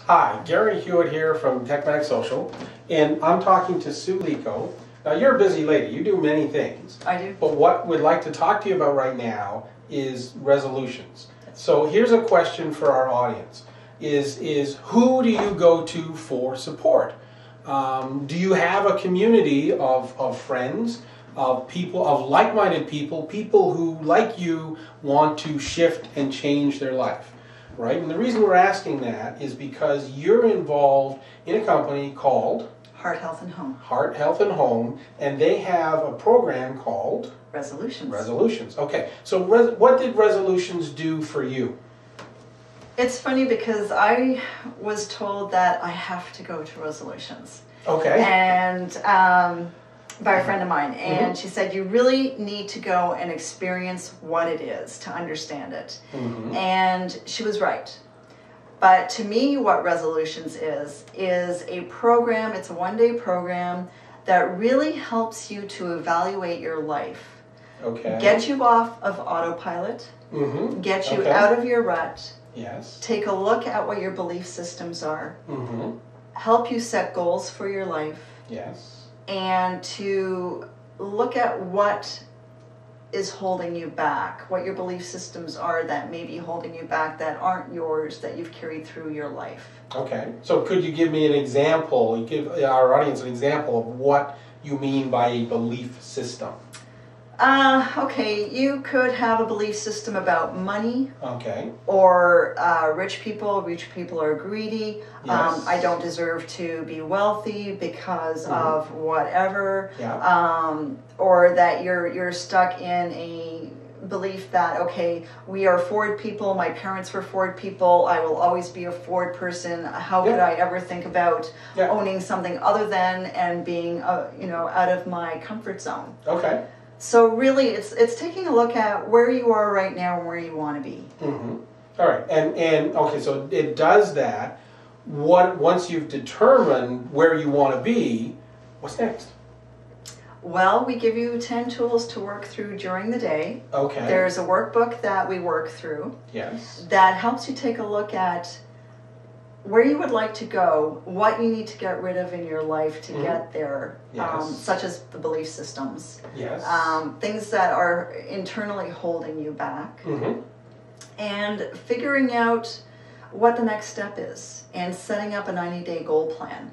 Hi, Gary Hewitt here from Techmatic Social, and I'm talking to Sue Liko. Now, you're a busy lady. You do many things. I do. But what we'd like to talk to you about right now is resolutions. So here's a question for our audience. Is who do you go to for support? Do you have a community of friends, of people, of like-minded people, people who, like you, want to shift and change their life? Right? And the reason we're asking that is because you're involved in a company called Heart, Health, and Home. Heart, Health, and Home, and they have a program called ReSolutions. ReSolutions. Okay, so what did ReSolutions do for you? It's funny because I was told that I have to go to ReSolutions. Okay. And by a friend of mine, and she said, you really need to go and experience what it is to understand it. And she was right. But to me, what ReSolutions is a program, it's a one-day program that really helps you to evaluate your life. Okay. Get you off of autopilot, get you out of your rut, take a look at what your belief systems are, help you set goals for your life, and to look at what is holding you back, what your belief systems are that may be holding you back that aren't yours, that you've carried through your life. Okay, so could you give me an example, give our audience an example of what you mean by a belief system? Okay, you could have a belief system about money. Okay. Or rich people are greedy. I don't deserve to be wealthy because of whatever. Or that you're stuck in a belief that, okay, we are Ford people, my parents were Ford people, I will always be a Ford person. How could I ever think about owning something other than and being out of my comfort zone? Okay. So really, it's taking a look at where you are right now and where you want to be. All right, and okay, so it does that. Once you've determined where you want to be, what's next? Well, we give you 10 tools to work through during the day. Okay. There's a workbook that we work through. Yes. That helps you take a look at where you would like to go, what you need to get rid of in your life to get there, such as the belief systems, things that are internally holding you back, and figuring out what the next step is, and setting up a 90-day goal plan.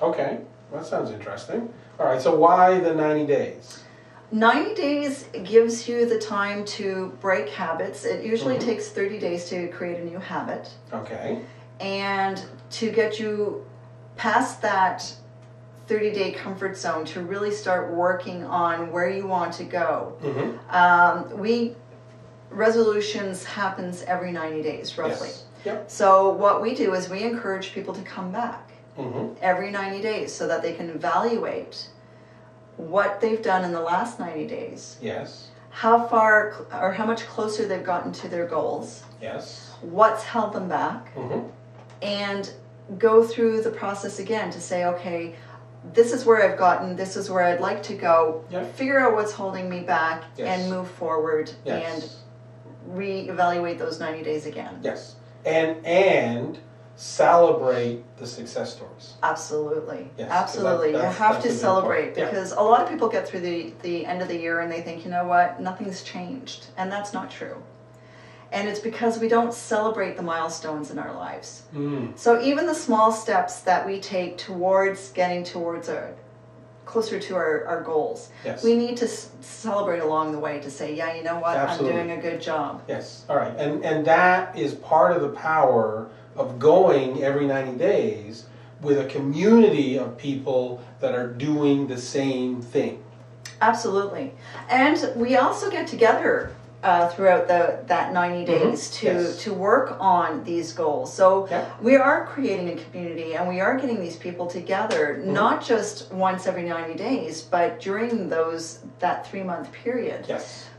Okay, that sounds interesting. All right, so why the 90 days? 90 days gives you the time to break habits. It usually takes 30 days to create a new habit. Okay. And to get you past that 30-day comfort zone to really start working on where you want to go. ReSolutions happens every 90 days, roughly. So what we do is we encourage people to come back every 90 days so that they can evaluate what they've done in the last 90 days. How far or how much closer they've gotten to their goals. What's held them back. And go through the process again to say, okay, this is where I've gotten, this is where I'd like to go, figure out what's holding me back, and move forward, and reevaluate those 90 days again. And celebrate the success stories. Absolutely. Absolutely. You have to celebrate because a lot of people get through the end of the year and they think, you know what, nothing's changed. And that's not true. And it's because we don't celebrate the milestones in our lives. So even the small steps that we take towards getting towards closer to our goals, we need to celebrate along the way to say, yeah, you know what, I'm doing a good job. All right. And that is part of the power of going every 90 days with a community of people that are doing the same thing. Absolutely. And we also get together throughout that 90 days to work on these goals. So we are creating a community and we are getting these people together, not just once every 90 days, but during that 3-month period.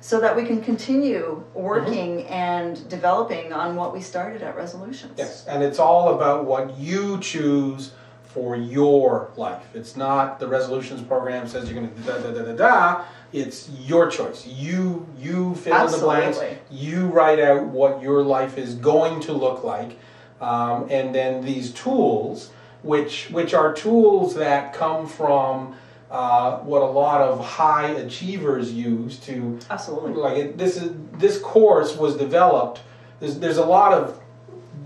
So that we can continue working and developing on what we started at ReSolutions. And it's all about what you choose for your life. It's not the ReSolutions program says you're going to da-da-da-da-da. It's your choice. You fill in the blanks. You write out what your life is going to look like. and then these tools, which are tools that come from what a lot of high achievers use to. Absolutely. Like this course was developed. There's a lot of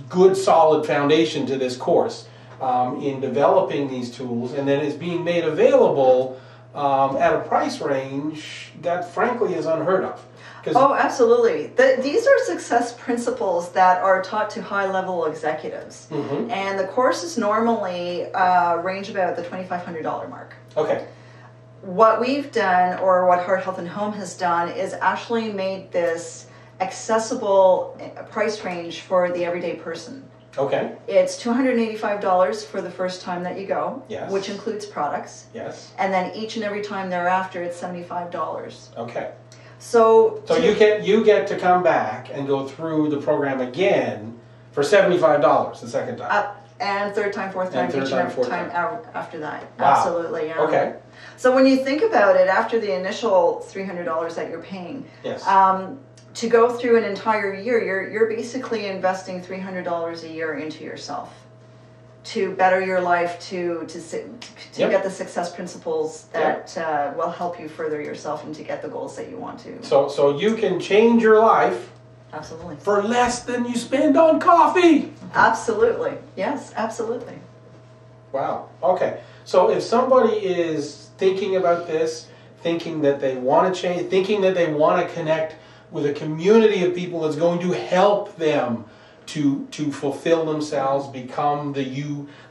good solid foundation to this course in developing these tools, and then it's being made available at a price range that frankly is unheard of. Oh, absolutely. These are success principles that are taught to high-level executives. Mm-hmm. And the courses normally range about the $2,500 mark. Okay. What we've done, or what Heart, Health and Home has done, is actually made this accessible price range for the everyday person. Okay. It's $285 for the first time that you go, yes, which includes products. Yes. And then each and every time thereafter, it's $75. Okay. So you get to come back and go through the program again for $75 the second time. And third time, fourth time, each and every time after that. Wow. Absolutely. Yeah. Okay. So when you think about it, after the initial $300 that you're paying, yes, to go through an entire year, you're basically investing $300 a year into yourself to better your life, to yep, get the success principles that yep, will help you further yourself and to get the goals that you want to. So you can change your life. Absolutely. For less than you spend on coffee. Absolutely. Yes, absolutely. Wow. Okay. So if somebody is thinking about this, thinking that they want to change, thinking that they want to connect with a community of people that's going to help them to fulfill themselves, become the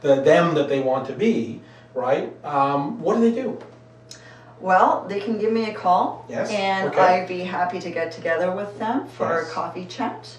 them that they want to be, right? What do they do? Well, they can give me a call, yes, and okay, I'd be happy to get together with them for yes, a coffee chat,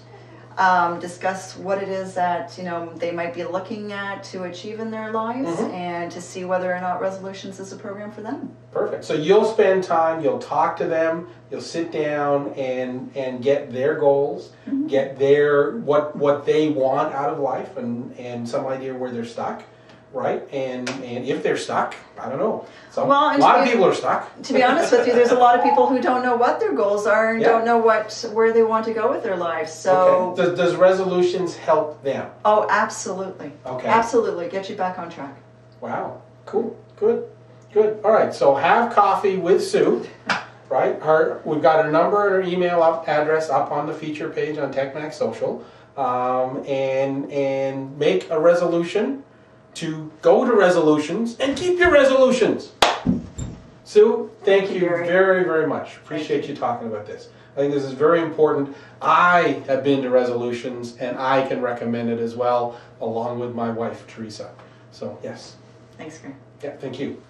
discuss what it is that they might be looking at to achieve in their lives, mm-hmm, and to see whether or not ReSolutions is a program for them. Perfect. So you'll spend time, you'll talk to them, you'll sit down and get their goals, mm-hmm, get their what they want out of life, and some idea where they're stuck. Right, and if they're stuck, I don't know. So a lot of people are stuck. To be honest with you, there's a lot of people who don't know what their goals are and don't know where they want to go with their lives. So okay, does ReSolutions help them? Oh, absolutely. Okay, absolutely, get you back on track. Wow, cool, good. All right, so have coffee with Sue. Right, we've got her number and her email address up on the feature page on TechMax Social, and make a resolution to go to ReSolutions and keep your resolutions. Sue, thank you very, very much. Appreciate you talking about this. I think this is very important. I have been to ReSolutions and I can recommend it as well, along with my wife, Teresa. So, yes. Thanks, Greg. Yeah, thank you.